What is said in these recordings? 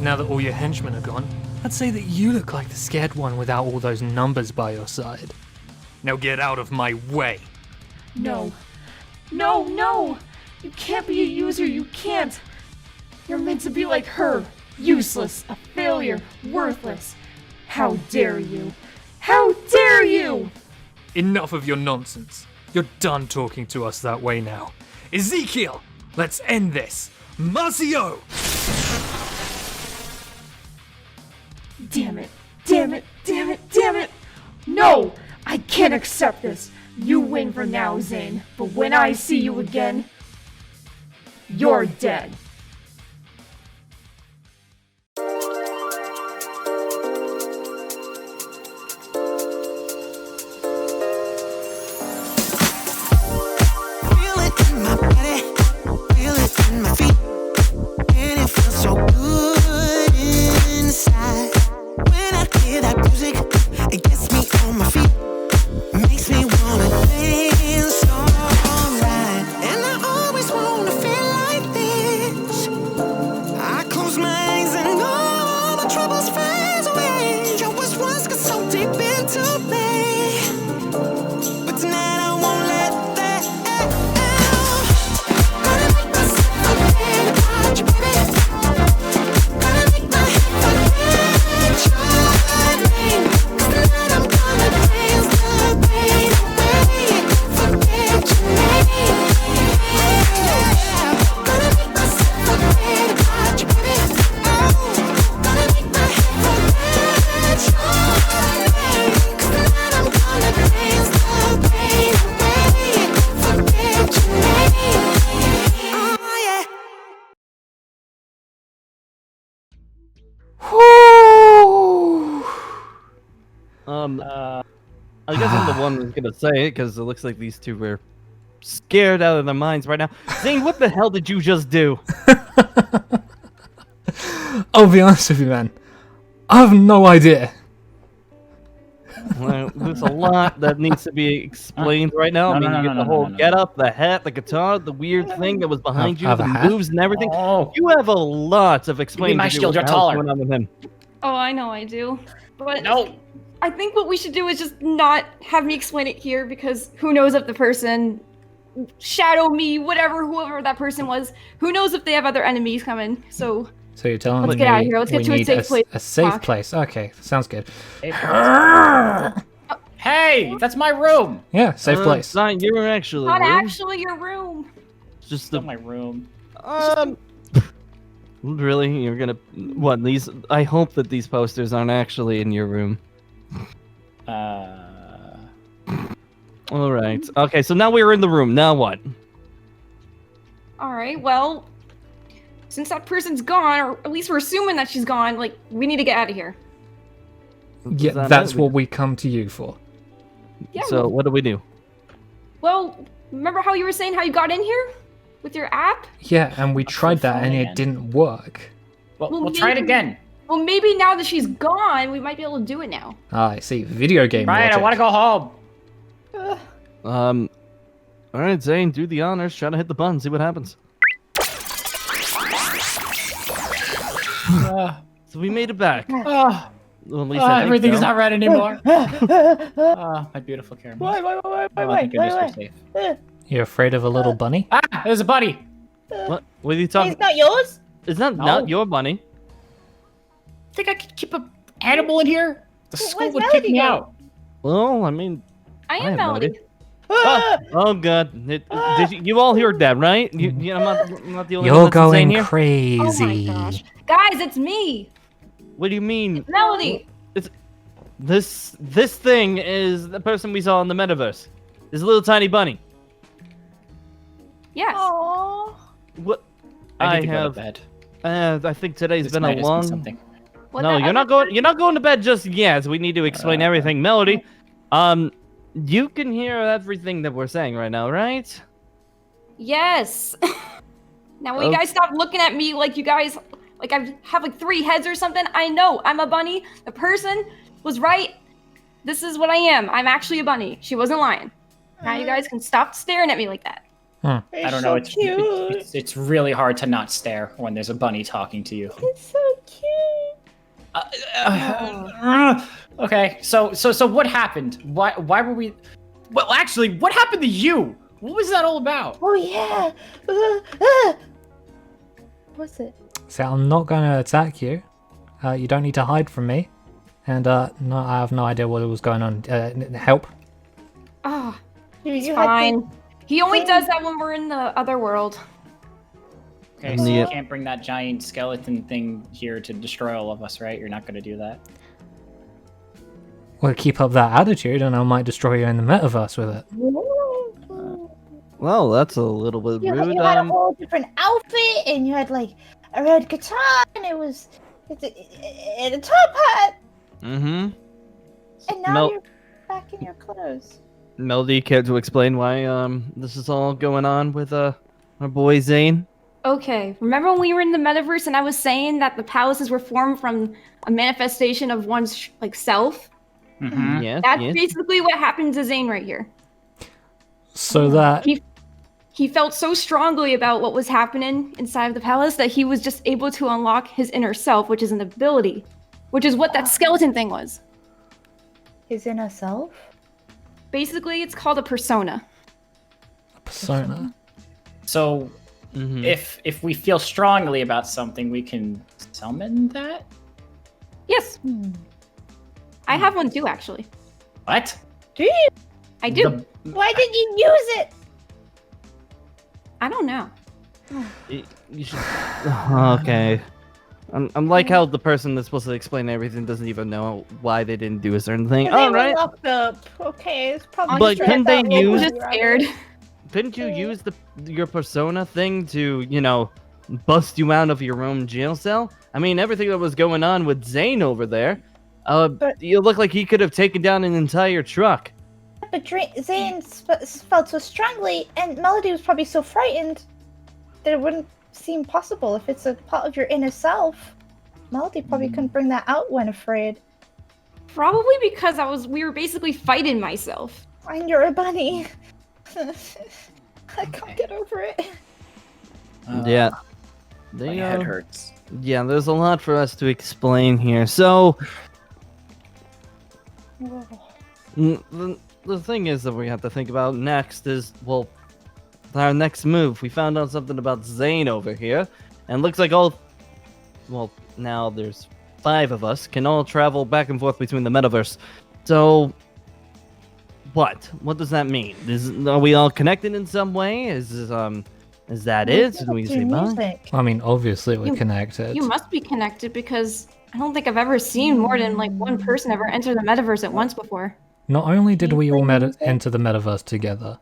Now that all your henchmen are gone, I'd say that you look like the scared one without all those numbers by your side. Now get out of my way! No. No, no! You can't be a user, you can't! You're meant to be like her. Useless, a failure, worthless. How dare you? How dare you! Enough of your nonsense. You're done talking to us that way now. Ezekiel, let's end this. Marcio! Damn it, damn it, damn it, damn it! No! I can't accept this! You win for now, Zane, but when I see you again, you're dead. I guess I'm the one who's gonna say it because it looks like these two were scared out of their minds right now. Zane, what the hell did you just do? I'll be honest with you, man. I have no idea. Well, there's a lot that needs to be explained right now. You get the whole get-up, the hat, the guitar, the weird thing that was behind you, the moves and everything. Oh. You have a lot of explaining my to do shield, what you're the hell's taller. going on with him. Oh, I know I do. But No. I think what we should do is just not have me explain it here because who knows if the person, Shadow me, whatever, whoever that person was, who knows if they have other enemies coming. So you're telling let's me get out of here. Let's get we to a need safe place. a safe Talk. place. Okay, sounds good. Hey, that's my room. Yeah, safe place. It's not your actual Not room. actually your room. It's just It's the not my room. Really? You're gonna what? These? I hope that these posters aren't actually in your room. All right. Okay. So now we're in the room. Now what? All right. Well, since that person's gone, or at least we're assuming that she's gone, like we need to get out of here. Yeah, that's what we come to you for. Yeah. So what do we do? Well, remember how you were saying how you got in here with your app? Yeah, and we tried that and phone it again. didn't work. Well, Well, we'll try it maybe- again. Well, maybe now that she's gone, we might be able to do it now. Ah, I see. Video game Right, logic. I want to go home. All right, Zane, do the honors. Try to hit the button. See what happens. So we made it back. Well, at least I think Everything's so. not right anymore. My beautiful caramel. Wait, Thank goodness we're safe. You're afraid of a little bunny? Ah, there's a bunny. What are you talking? It's not yours? It's not No. your bunny. Think I could keep an animal in here? The school where's would kick Melody me go? out. Well, I mean, I have am no Melody. idea. Oh God! Did you all heard that, right? I'm not the only one You're that's insane going here. crazy. Oh my gosh. Guys, it's me, What do you mean? Melody. This thing is the person we saw in the metaverse. This little tiny bunny. Yes. Aww. What? I need to have. go to bed. I think today's This been a might have seen long. something. What No, that you're not other going. You're not going to bed just yet. We need to explain everything, Melody. You can hear everything that we're saying right now, right? Yes. Now, will you guys stop looking at me like you guys, like I have like 3 heads or something? I know I'm a bunny. The person was right. This is what I am. I'm actually a bunny. She wasn't lying. Now you guys can stop staring at me like that. I don't know. So cute. It's really hard to not stare when there's a bunny talking to you. It's so cute. Okay, so what happened? Why were we? Well, actually, what happened to you? What was that all about? Oh yeah. What's it? So I'm not gonna attack you. You don't need to hide from me. And no, I have no idea what was going on. Help. Ah, You had fine. He only does that when we're in the other world. Okay, so you can't bring that giant skeleton thing here to destroy all of us, right? You're not going to do that. Well, keep up that attitude, and I might destroy you in the metaverse with it. Well, that's a little bit rude. You had a whole different outfit, and you had like a red guitar, and it's a top hat, Mm-hmm. and now you're back in your clothes. Melody, care to explain why this is all going on with our boy Zane? Okay, remember when we were in the metaverse and I was saying that the palaces were formed from a manifestation of one's self? Mm-hmm. Yes. That's yes. basically what happened to Zane right here. So that He felt so strongly about what was happening inside of the palace that he was just able to unlock his inner self, which is an ability, which is what that skeleton thing was. His inner self? Basically, it's called a persona. persona. So, if we feel strongly about something, we can summon that? Yes. I have one too, actually. What? Do you? I do. Why didn't you use it? I don't know. You should. Okay. I'm like how the person that's supposed to explain everything doesn't even know why they didn't do a certain thing. They All were right. locked up. Okay, it's probably. But couldn't they use- Just scared. Couldn't you use your persona thing to, bust you out of your own jail cell? I mean, everything that was going on with Zane over there, you look like he could have taken down an entire truck. But Zane felt so strongly, and Melody was probably so frightened that it wouldn't seem possible if it's a part of your inner self. Melody probably couldn't bring that out when afraid. Probably because we were basically fighting myself. And you're a bunny. I can't get over it. Yeah. My head hurts. Yeah, there's a lot for us to explain here. So, the thing is that we have to think about next is, well, our next move. We found out something about Zane over here, and looks like now there's 5 of us can all travel back and forth between the metaverse. So, what does that mean? Are we all connected in some way? Is that it? Did we say bye? I mean, obviously we're connected. You must be connected because I don't think I've ever seen more than one person ever enter the metaverse at once before. Not only did we all enter the metaverse together,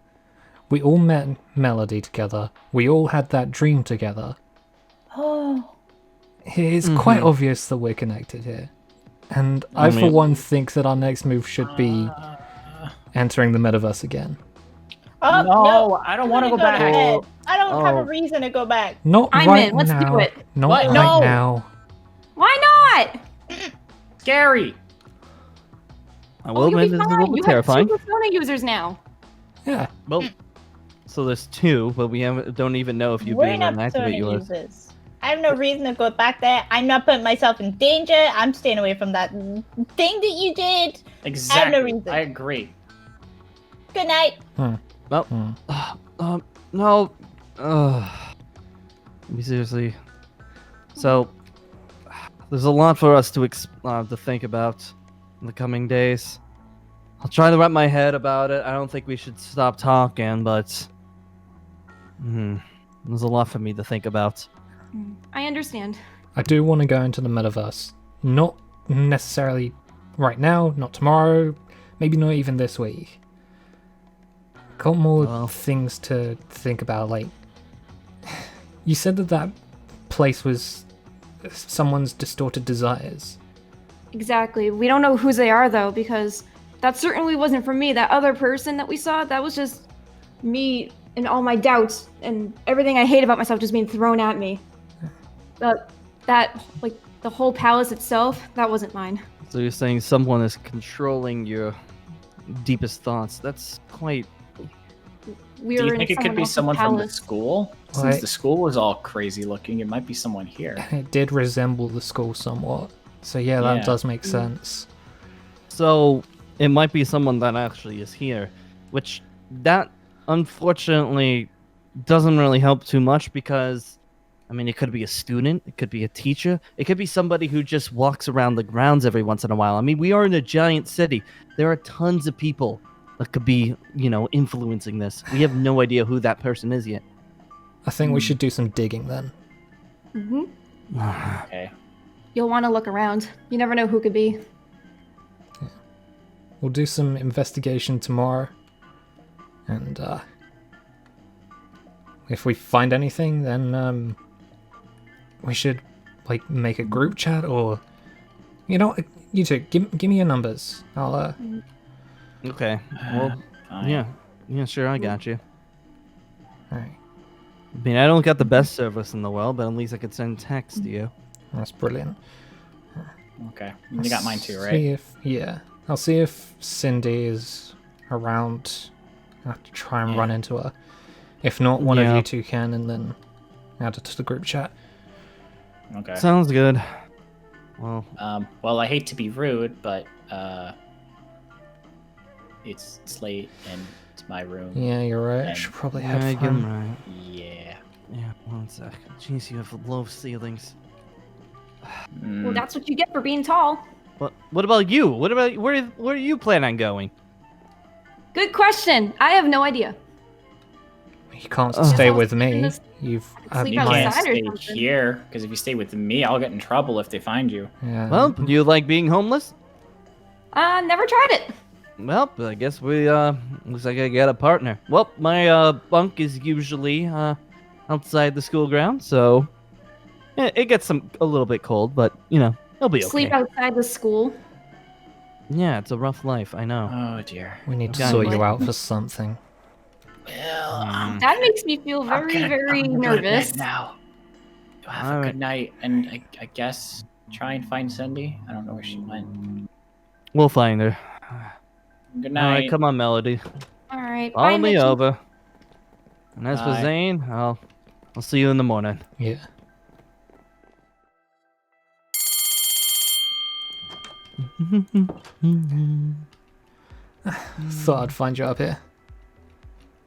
we all met Melody together. We all had that dream together. Oh. It's quite obvious that we're connected here. And I for one, think that our next move should be entering the metaverse again. Oh, no, I don't want to go back. Ahead. I don't have a reason to go back. Not I'm right in. Let's now. do it. Not What? right No. now. Why not? Scary. I will you'll admit be this is a fine. little bit You terrifying. have 2 persona users now. Yeah. Well, so there's 2, but we don't even know if you've We're been not able to persona activate yours. users. I have no reason to go back there. I'm not putting myself in danger. I'm staying away from that thing that you did. Exactly. reason. I agree. Good night. Well, no. Seriously. So, there's a lot for us to think about in the coming days. I'll try to wrap my head about it. I don't think we should stop talking, but there's a lot for me to think about. I understand. I do want to go into the metaverse. Not necessarily right now, not tomorrow, maybe not even this week. Got more things to think about, like... You said that place was someone's distorted desires. Exactly. We don't know whose they are, though, because that certainly wasn't for me. That other person that we saw, that was just me and all my doubts and everything I hate about myself just being thrown at me. But the whole palace itself, that wasn't mine. So you're saying someone is controlling your deepest thoughts. That's quite... We Do were you in think it could someone be else's someone from the palace. school? Right. Since the school was all crazy looking, it might be someone here. It did resemble the school somewhat. So yeah, that Yeah. does make sense. So it might be someone that actually is here, which that unfortunately doesn't really help too much because, I mean, it could be a student, it could be a teacher, it could be somebody who just walks around the grounds every once in a while. I mean, we are in a giant city. There are tons of people that could be, influencing this. We have no idea who that person is yet. I think we should do some digging then. Okay. You'll want to look around. You never know who could be. We'll do some investigation tomorrow. And if we find anything, then we should make a group chat, or you two give me your numbers. I'll Okay. Well, Fine. yeah, sure, I got you. Alright, I mean, I don't got the best service in the world, but at least I could send text to you. that's brilliant. Okay. You got mine too, See right? I'll see if Cindy is around. I have to try and run into her. If not, one of Yeah. you two can, and then add it to the group chat. Okay. Sounds good. Well, Well, I hate to be rude, but it's late and it's my room. Yeah, you're right. I And- should probably yeah, have you're fun. right. Yeah. Yeah, one sec. Jeez, you have low ceilings. Well, that's what you get for being tall. What about you? What about where do you plan on going? Good question. I have no idea. You can't Ugh. stay I'll with sleep me. in this- You've sleep You outside can't or stay something. here, because if you stay with me, I'll get in trouble if they find you. Yeah. Well, do you like being homeless? Never tried it. Well, I guess we looks like I got a partner. Well, my bunk is usually outside the school ground, so it gets a little bit cold, but it'll be okay. Sleep outside the school. Yeah, it's a rough life, I know. Oh dear. we need to Got sort it. you out for something. Well, That makes me feel very, very nervous. Now. You have a Alright. good night, and I guess try and find Cindy. I don't know where she went. We'll find her. Good All night. right, come on, Melody. All right. Follow Bye, me Mitchell. over. And as for Bye. Zane, I'll see you in the morning. Yeah. Thought I'd find you up here.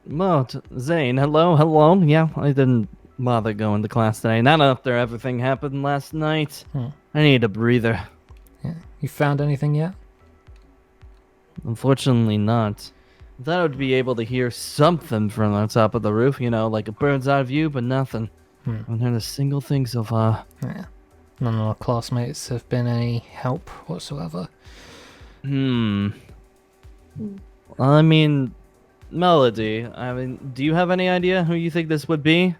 Well, Zane, hello. Yeah, I didn't bother going to class today. Not after everything happened last night. I need a breather. Yeah. You found anything yet? Unfortunately not. I thought I would be able to hear something from the top of the roof, like a bird's eye view, but nothing. I haven't heard a single thing so far. Yeah. None of our classmates have been any help whatsoever. I mean, Melody, do you have any idea who you think this would be?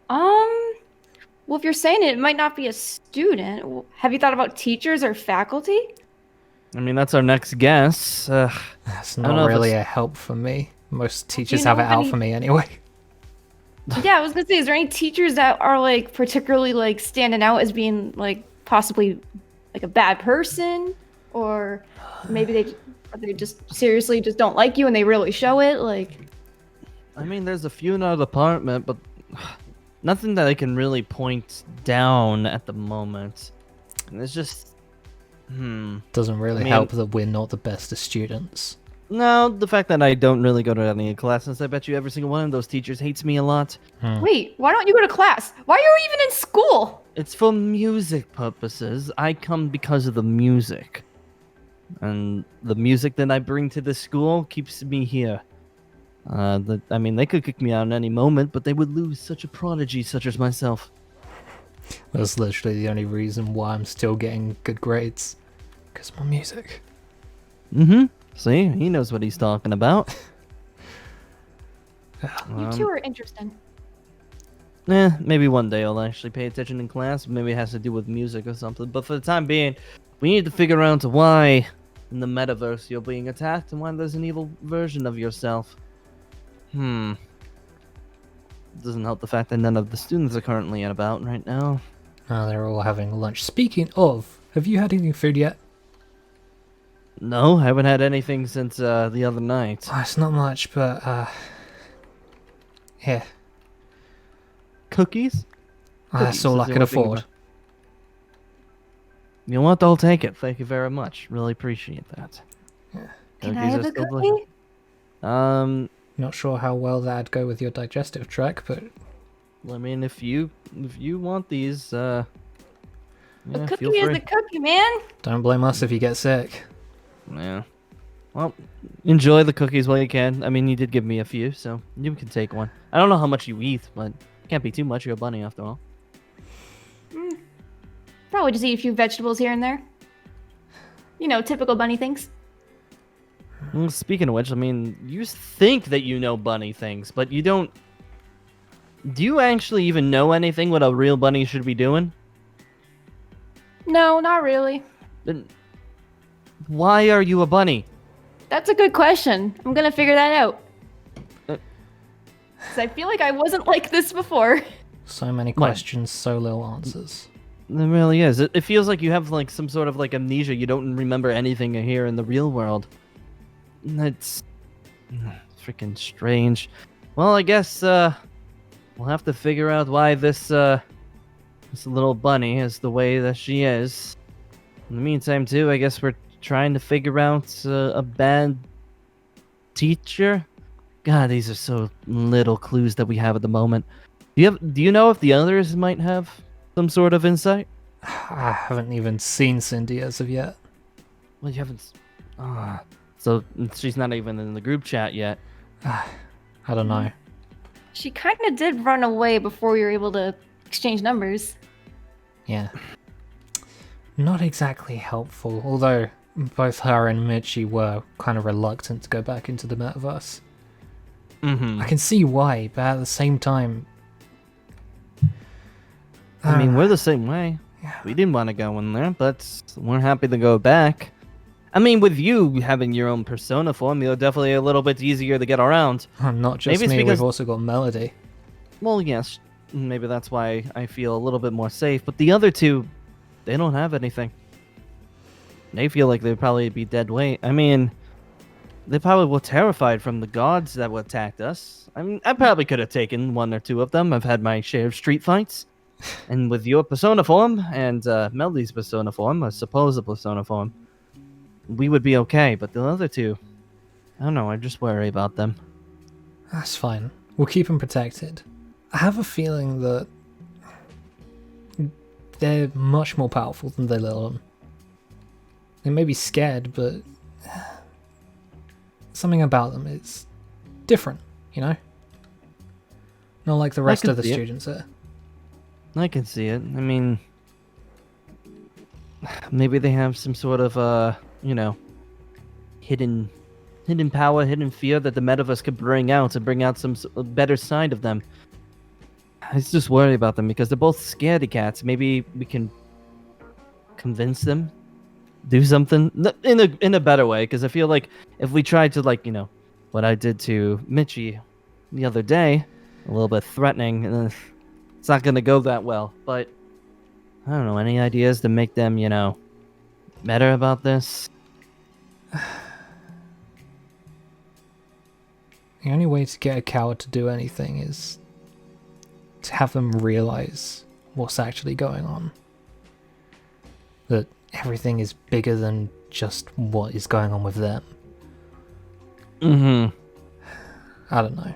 Well, if you're saying it might not be a student. Have you thought about teachers or faculty? I mean, that's our next guess. That's don't know not if really it's- a help for me. Most teachers know have it of out any- for me anyway. Yeah, I was gonna say, is there any teachers that are particularly standing out as being possibly a bad person, or maybe they just seriously just don't like you and they really show it? I mean, there's a few in our department, but nothing that I can really point down at the moment. And it's just, Doesn't really I mean- help that we're not the best of students. No, the fact that I don't really go to any classes, I bet you every single one of those teachers hates me a lot. Wait, why don't you go to class? Why are you even in school? It's for music purposes. I come because of the music. And the music that I bring to the school keeps me here. They could kick me out at any moment, but they would lose such a prodigy such as myself. That's literally the only reason why I'm still getting good grades. Because of my music. See, he knows what he's talking about. You two are interesting. Maybe one day I'll actually pay attention in class. Maybe it has to do with music or something. But for the time being, we need to figure out why in the metaverse you're being attacked and why there's an evil version of yourself. Doesn't help the fact that none of the students are currently about right now. They're all having lunch. Speaking of, have you had any food yet? No, I haven't had anything since the other night. It's not much, but here. Cookies? That's all I Cookies is can the only thing afford. You know what? I'll take it. Thank you very much. Really appreciate that. Can I Cookies have are a still cookie? delicious. Not sure how well that'd go with your digestive tract, but I mean, if you want these, A yeah, cookie feel is free. a cookie, man. don't blame us if you get sick. Yeah. Well, enjoy the cookies while you can. I mean, you did give me a few, so you can take one. I don't know how much you eat, but can't be too much. You're a bunny after all. Probably just eat a few vegetables here and there. You know, typical bunny things. Well, speaking of which, I mean, you think that you know bunny things, but you don't. Do you actually even know anything what a real bunny should be doing? No, not really. Then why are you a bunny? That's a good question. I'm gonna figure that out. Uh, 'Cause I feel like I wasn't like this before. So many questions, so little answers. It really is. It feels like you have like some sort of like amnesia. You don't remember anything here in the real world. That's freaking strange. Well, I guess we'll have to figure out why this little bunny is the way that she is. In the meantime, too, I guess we're trying to figure out a bad teacher. God, these are so little clues that we have at the moment. Do you know if the others might have some sort of insight? I haven't even seen Cindy as of yet. Well, you haven't. So she's not even in the group chat yet. I don't know. She kind of did run away before we were able to exchange numbers. Yeah. Not exactly helpful, although both her and Mitchie were kind of reluctant to go back into the metaverse. Mm-hmm. I can see why, but at the same time... I mean, we're the same way. We didn't want to go in there, but we're happy to go back. I mean, with you having your own persona form, you're definitely a little bit easier to get around. Not just Maybe it's me, because- we've also got Melody. Well, yes, maybe that's why I feel a little bit more safe. But the other two, they don't have anything. They feel like they'd probably be dead weight. I mean, they probably were terrified from the gods that attacked us. I mean, I probably could have taken one or two of them. I've had my share of street fights. And with your persona form and Melody's persona form, or supposed persona form, we would be okay. But the other two, I don't know, I just worry about them. That's fine. We'll keep them protected. I have a feeling that they're much more powerful than they let on. They may be scared, but something about them is different, you know? Not like the rest can of the see it. students here. I can see it. I mean, maybe they have some sort of, hidden power, hidden fear that the metaverse could bring out and bring out some better side of them. I just worry about them because they're both scaredy cats. Maybe we can convince them, do something in a better way. Because I feel like if we tried to, like, what I did to Mitchie the other day, a little bit threatening, and it's not gonna go that well. But I don't know. Any ideas to make them, better about this? The only way to get a coward to do anything is to have them realize what's actually going on. That everything is bigger than just what is going on with them. Mm-hmm. I don't know.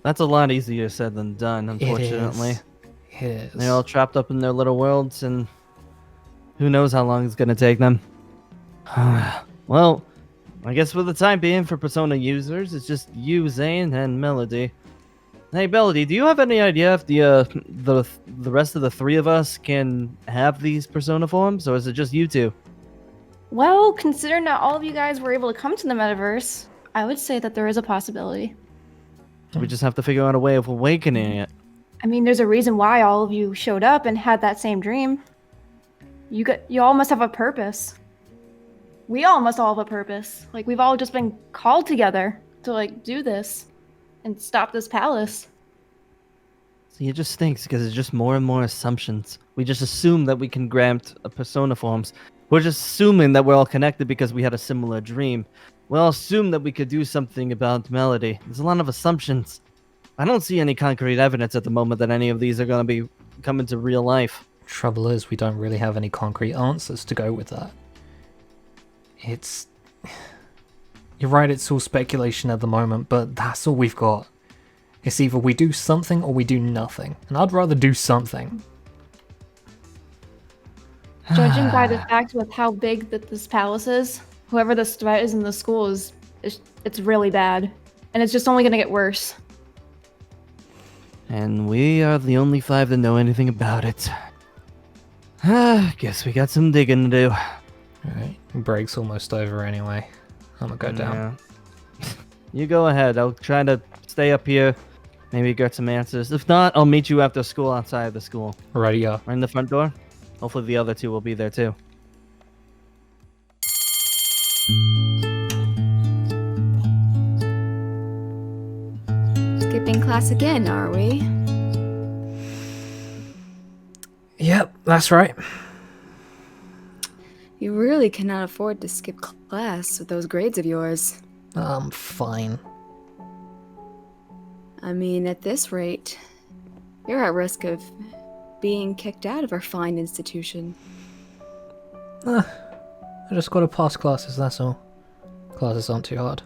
That's a lot easier said than done, unfortunately. It is. They're all trapped up in their little worlds, and who knows how long it's gonna take them. Well, I guess for the time being, for Persona users, it's just you, Zane, and Melody. Hey, Melody, do you have any idea if the rest of the three of us can have these Persona forms, or is it just you two? Well, considering not all of you guys were able to come to the metaverse, I would say that there is a possibility. We just have to figure out a way of awakening it. I mean, there's a reason why all of you showed up and had that same dream. You all must have a purpose. We all must all have a purpose. Like, we've all just been called together to, like, do this and stop this palace. See, it just stinks because it's just more and more assumptions. We just assume that we can grant a persona forms. We're just assuming that we're all connected because we had a similar dream. We all assume that we could do something about Melody. There's a lot of assumptions. I don't see any concrete evidence at the moment that any of these are going to be coming to real life. Trouble is, we don't really have any concrete answers to go with that. It's... You're right, it's all speculation at the moment, but that's all we've got. It's either we do something or we do nothing, and I'd rather do something. Judging by the fact with how big that this palace is, whoever this threat is in the school is it's really bad. And it's just only gonna get worse. And we are the only 5 that know anything about it. Guess we got some digging to do. Alright, break's almost over anyway. I'm gonna go down. Yeah. You go ahead. I'll try to stay up here. Maybe get some answers. If not, I'll meet you after school outside of the school. Ready up. Right in the front door. Hopefully the other 2 will be there too. Skipping class again, are we? Yep, that's right. You really cannot afford to skip class with those grades of yours. I'm fine. I mean, at this rate, you're at risk of being kicked out of our fine institution. I just gotta pass classes, that's all. Classes aren't too hard.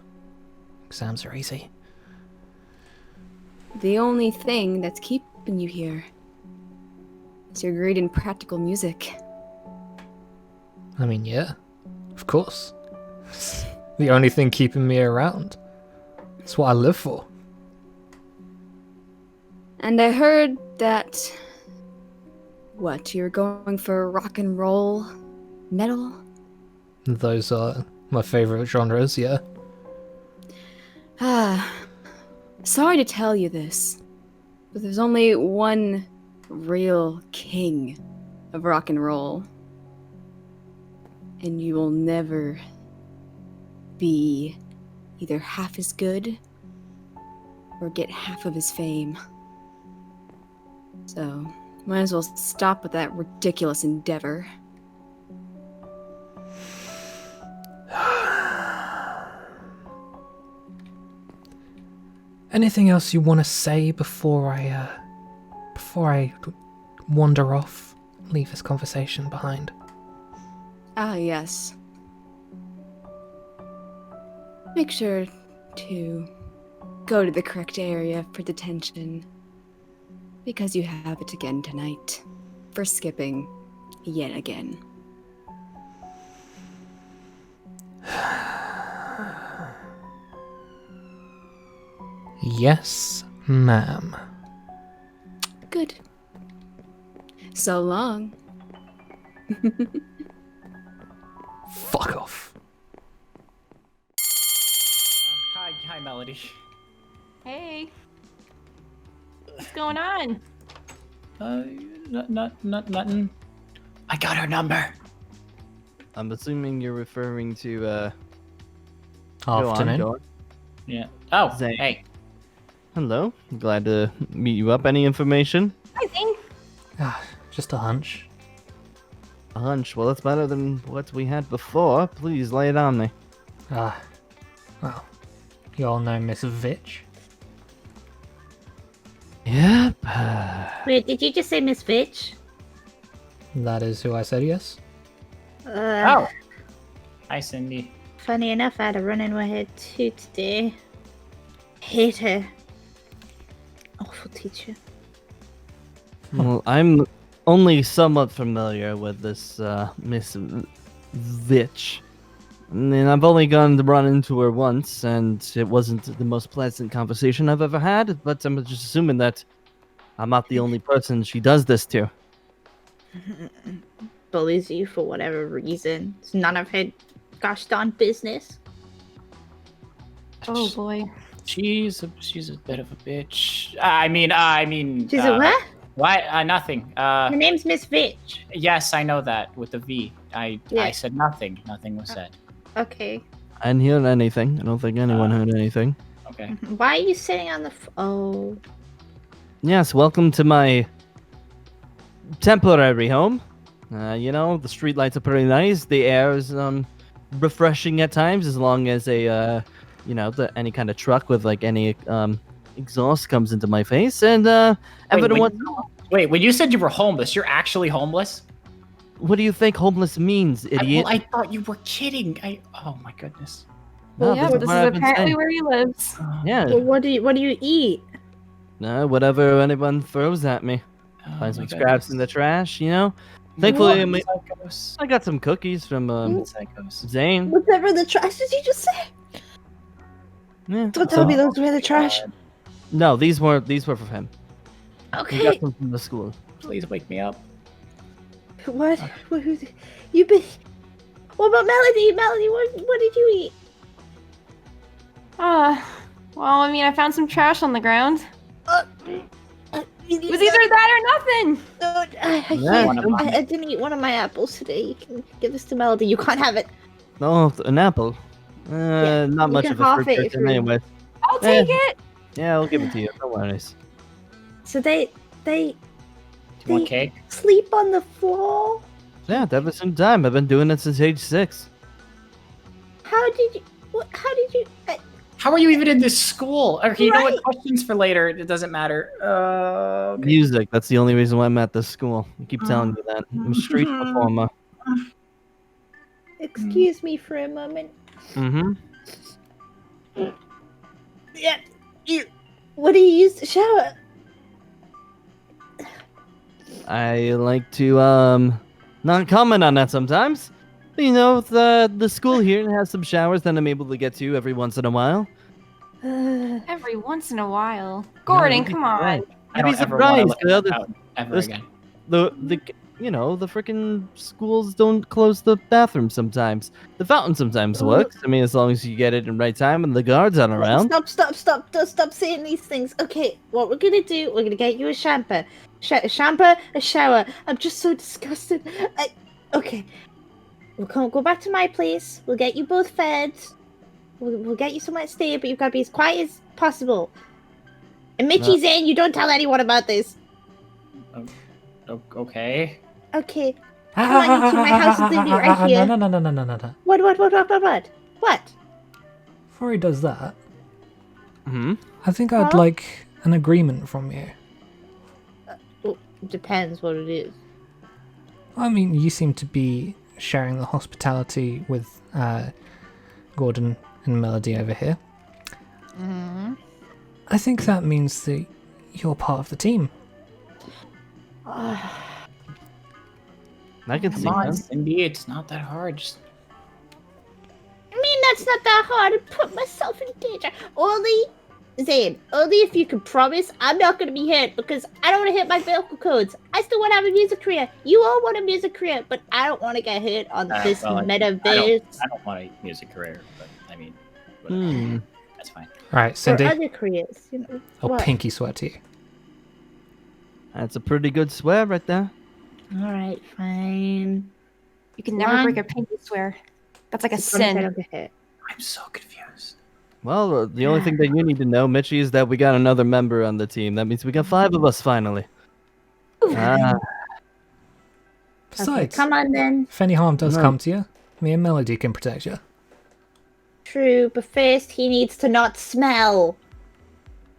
Exams are easy. The only thing that's keeping you here is your grade in practical music. I mean, yeah, of course. It's the only thing keeping me around. It's what I live for. And I heard that... What, you're going for rock and roll? Metal? Those are my favorite genres, yeah. Sorry to tell you this, but there's only one real king of rock and roll. And you will never be either half as good or get half of his fame. So, might as well stop with that ridiculous endeavor. Anything else you want to say before I wander off, leave this conversation behind? Ah, yes. Make sure to go to the correct area for detention, because you have it again tonight, for skipping yet again. Yes, ma'am. Good. So long. Fuck off. Hi, Melody. Hey. What's going on? Nothing. I got her number. I'm assuming you're referring to, Go Afternoon. on. Yeah. Oh, Zane. hey. Hello. Glad to meet you up. Any information? Hi, Zane. Just a hunch. A hunch. Well, that's better than what we had before. Please lay it on me. Well, you all know Miss Vitch? Yep. Wait, did you just say Miss Vitch? That is who I said, yes. Oh. Hi, Cindy. Funny enough, I had a run-in with her too today. Hate her. Awful teacher. Well, I'm only somewhat familiar with this Miss Vitch. And I've only gone to run into her once, and it wasn't the most pleasant conversation I've ever had, but I'm just assuming that I'm not the only person she does this to. Bullies you for whatever reason. It's none of her gosh darn business. Oh boy. She's a bit of a bitch. I mean. She's a what? Why? Nothing. Her name's Miss Vitch. Yes, I know that with the V. I said nothing. Nothing was said. Okay. I didn't hear anything. I don't think anyone heard anything. Okay. Why are you sitting on the oh. Yes, welcome to my temporary home. You know, the streetlights are pretty nice. The air is refreshing at times, as long as any kind of truck with like any exhaust comes into my face. And every once in a while, Wait, when you said you were homeless, you're actually homeless? What do you think homeless means, idiot? I thought you were kidding. Oh my goodness. No, yeah, but this what is I've been apparently saying. where he lives. Yeah. Well, what do you eat? No, whatever anyone throws at me. Oh Find some my scraps in the goodness. trash, you know? Thankfully, I, Psychos. I got some cookies from Psychos. Zane. Whatever the trash did you just say? Yeah. Don't so- tell me those were the trash. No, these were for him. We Okay. got them from the school. Please wake me up. What? You been? What about Melody? Melody, what did you eat? Well, I mean, I found some trash on the ground. It It was either that or nothing. Yeah. I didn't eat one of my apples today. You can give this to Melody. You can't have it. No, an apple. Yeah, Not you much can of a half fruit it if person you're- anyway. I'll take it. Yeah, I'll give it to you. No worries. So they Do you want cake? sleep on the floor. Yeah, ever since time. I've been doing it since age 6. How did you? How did you? How are you even in this school? Okay, you know Right. what? Questions for later. It doesn't matter. Okay. Music. That's the only reason why I'm at this school. I keep telling you that. I'm a street performer. Excuse me for a moment. Mm-hmm. Yeah. What do you use to shower? I like to not comment on that sometimes. But, you know, the school here has some showers that I'm able to get to every once in a while. Every once in a while. Gordon, you'd be come on. surprised. I You'd be don't ever want to surprised. look The at other- that fountain ever there's- again. The you know, the freaking schools don't close the bathroom sometimes. The fountain sometimes works. I mean, as long as you get it in right time and the guards aren't around. Stop saying these things. Okay, what we're gonna do, we're gonna get you a shampoo. A shampoo, a shower. I'm just so disgusted. Okay. We'll go back to my place. We'll get you both fed. We'll get you somewhere to stay, but you've got to be as quiet as possible. And Mitchie Zane, you don't tell anyone about this. Okay. Okay. Come on, you to my house and leave me right here. No. What? What? Before he does that, Hmm. I think I'd Huh? like an agreement from you. Well, depends what it is. I mean, you seem to be sharing the hospitality with Gordon and Melody over here. Mm-hmm. I think that means that you're part of the team. I can see Come on, that. Cindy. It's not that hard. Just I mean, that's not that hard to put myself in danger. Only, Zane, only if you can promise I'm not going to be hurt, because I don't want to hit my vocal cords. I still want to have a music career. You all want a music career, but I don't want to get hurt on this well, metaverse I don't want a music career, but I mean, Hmm. that's fine. Right, or Cindy, other careers. You know, I'll what? pinky swear to you. That's a pretty good swear right there. All right, fine. You can never One. break a pinky swear. That's like a As long as I sin. don't get hurt. I'm so confused. Well, the only thing that you need to know, Mitchie, is that we got another member on the team. That means we got 5 of us finally. Ah, Besides, Okay, come on then. if any harm does No. come to you, me and Melody can protect you. True, but first he needs to not smell.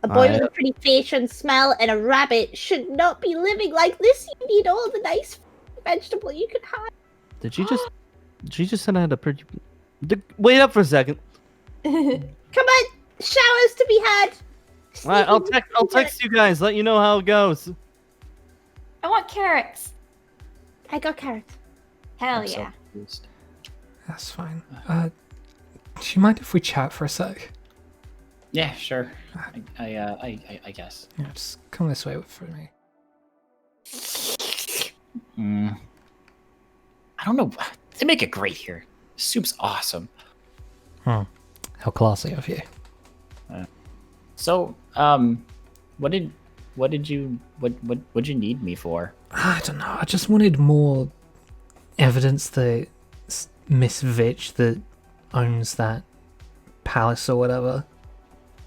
A boy with yeah. a pretty face shouldn't smell, and a rabbit should not be living like this. You need all the nice vegetable you can have. did she just said I had a pretty... Wait up for a second. Come on, showers to be had. All right, I'll Sleeping- text you guys, let you know how it goes. I want carrots. I got carrots. Hell I'm so yeah. confused. That's fine. Do you mind if we chat for a sec? Yeah, sure. I guess. Yeah, just come this way for me. I don't know. They make it great here. Soup's awesome. How classy of you. So, what'd you need me for? I don't know. I just wanted more evidence that Miss Vitch that owns that palace or whatever.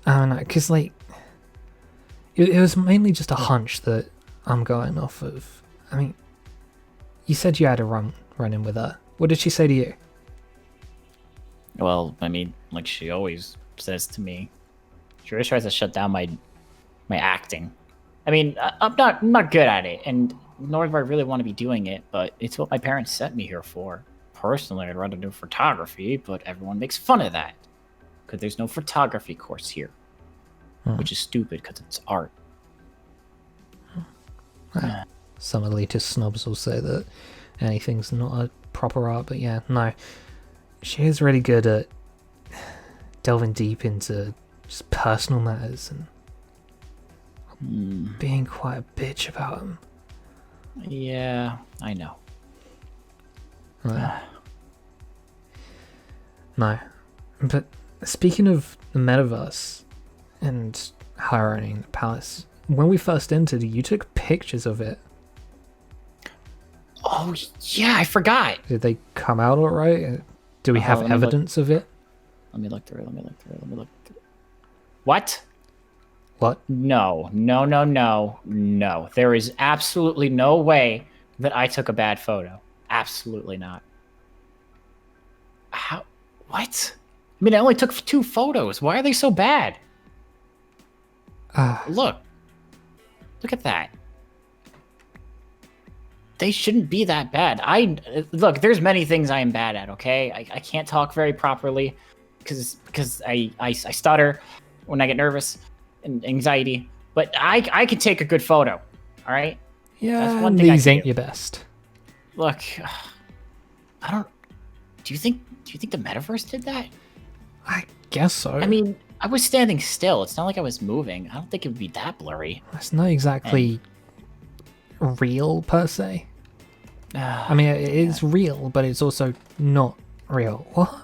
I don't know, because like it was mainly just a hunch that I'm going off of. I mean, you said you had a run in with her. What did she say to you? Well, I mean, like she always says to me, she always tries to shut down my acting. I mean, I'm not good at it, and nor do I really want to be doing it. But it's what my parents sent me here for. Personally, I'd rather do photography, but everyone makes fun of that because there's no photography course here, which is stupid because it's art. Some elitist snobs will say that anything's not a proper art, but yeah, no. She is really good at delving deep into just personal matters and being quite a bitch about them. Yeah, I know. No. But speaking of the metaverse and her owning the palace, when we first entered, you took pictures of it. Oh, yeah, I forgot. Did they come out all right? Do we have evidence of it? Let me look through. What? What? No. There is absolutely no way that I took a bad photo. Absolutely not. How? What? I mean, I only took 2 photos. Why are they so bad? Look at that. They shouldn't be that bad. Look, there's many things I am bad at, okay? I can't talk very properly because I stutter when I get nervous and anxiety. But I can take a good photo, all right? Yeah, that's one thing these I can ain't do. your best. Look, I don't... Do you think the metaverse did that? I guess so. I mean, I was standing still. It's not like I was moving. I don't think it would be that blurry. It's not exactly real, per se. I mean, it is real, but it's also not real. What?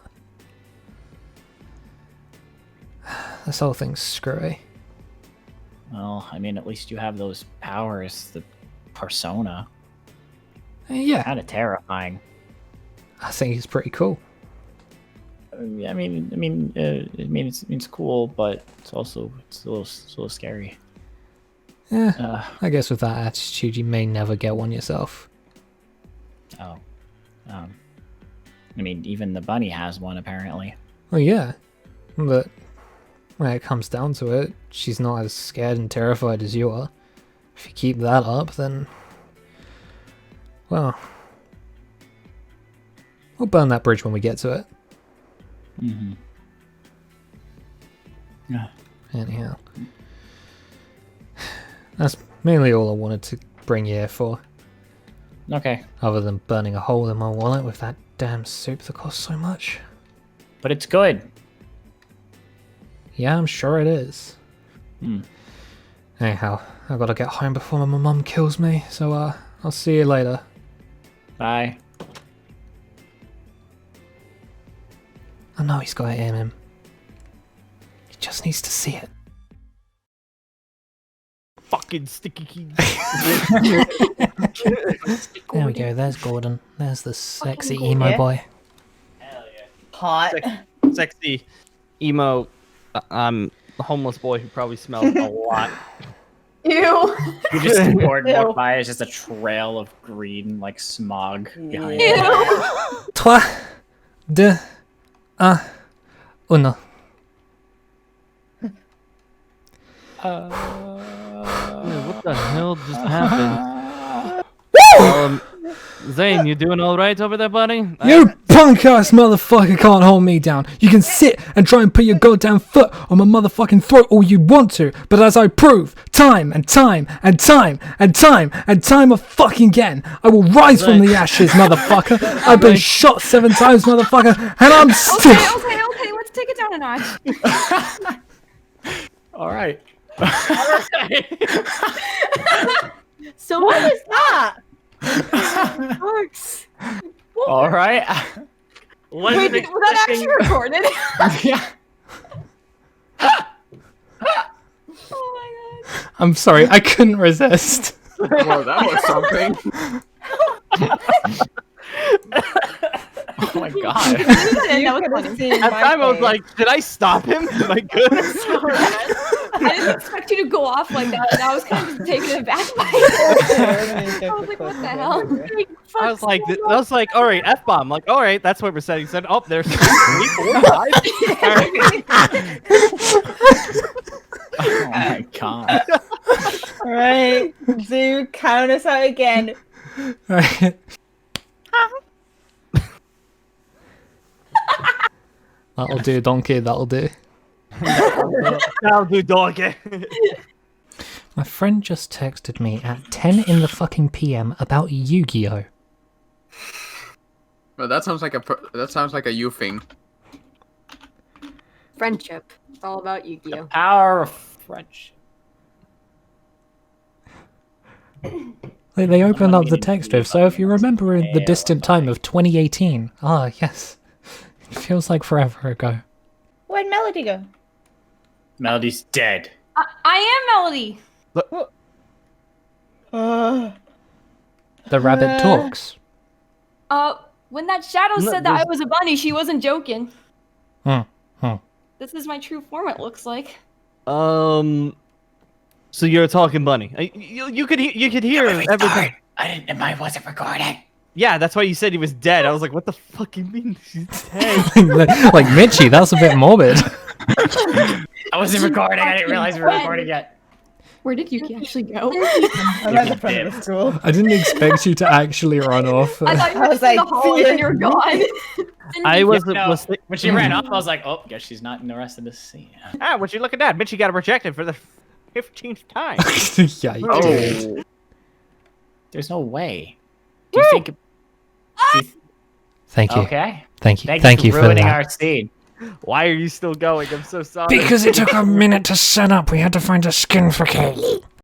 This whole thing's screwy. Well, I mean, at least you have those powers, the persona. Yeah. Kind of terrifying. I think it's pretty cool. I mean, it's cool, but it's a little scary. Yeah, I guess with that attitude, you may never get one yourself. Oh, I mean, even the bunny has one apparently. Well, yeah, but when it comes down to it, she's not as scared and terrified as you are. If you keep that up, then, well, we'll burn that bridge when we get to it. Yeah. Anyhow, that's mainly all I wanted to bring you here for. Okay. Other than burning a hole in my wallet with that damn soup that costs so much. But it's good. Yeah, I'm sure it is. Anyhow, I've got to get home before my mum kills me, so I'll see you later. Bye. I know he's got it in him. He just needs to see it. Fucking sticky keys. There we go, there's Gordon. There's the sexy emo boy. Hell yeah. Hot. Sexy emo. I'm the homeless boy who probably smells a lot. Ew. You just walk by, it's just a trail of green, like smog behind you. Ew. 3, 2, 1. What the hell just happened? Zane, you doing all right over there, buddy? You punk ass motherfucker can't hold me down. You can sit and try and put your goddamn foot on my motherfucking throat all you want to, but as I prove time and time and time and time and time of fucking again, I will rise from the ashes, motherfucker. I've been shot 7 times, motherfucker, and I'm still... Okay, let's take it down a notch. All right. So what is that? All right. Wait, was that actually recorded? Yeah. Oh my god. I'm sorry, I couldn't resist. Well, that was something. Oh my god. That was funny. At the time, I was like, did I stop him? Am I good? I didn't expect you to go off like that, and I was kind of just taken aback by it. I was like, what the hell? I was like, all right, F-bomb. Like, all right, that's what we're setting. Said, oh, there's 3, 4, 5. Oh my god. Right. Dude, count us out again. Right. That'll do, donkey. That'll do. That'll do, donkey. My friend just texted me at 10 in the fucking PM about Yu-Gi-Oh. Well, that sounds like a you thing. Friendship. It's all about Yu-Gi-Oh. Power of friendship. They opened up the text with, so if you remember in the distant time of 2018, yes. It feels like forever ago. Where'd Melody go? Melody's dead. I am Melody. The rabbit talks. When that shadow No, said that I there's- was a bunny, she wasn't joking. Hmm. This is my true form, it looks like. So you're a talking bunny. You could hear everything. I wasn't recording. Yeah, that's why you said he was dead. I was like, what the fuck you mean she's dead? Like Mitchie, that's a bit morbid. I wasn't recording. I didn't realize we were recording yet. Where did Yuki actually go? I'm at the front of the school. I didn't expect you to actually run off. I thought you I were was just in the like, hallway see and you were gone. I was, No, was when she ran off, I was like, oh, guess she's not in the rest of this scene. what you looking at? Mitchie got rejected for the 15th time. Yikes. Oh. There's no way. Do you think? Thank you. Okay. Thank you. Thank you for ruining that. our scene. Why are you still going? I'm so sorry. Because it took a minute to set up. We had to find a skin for Kate.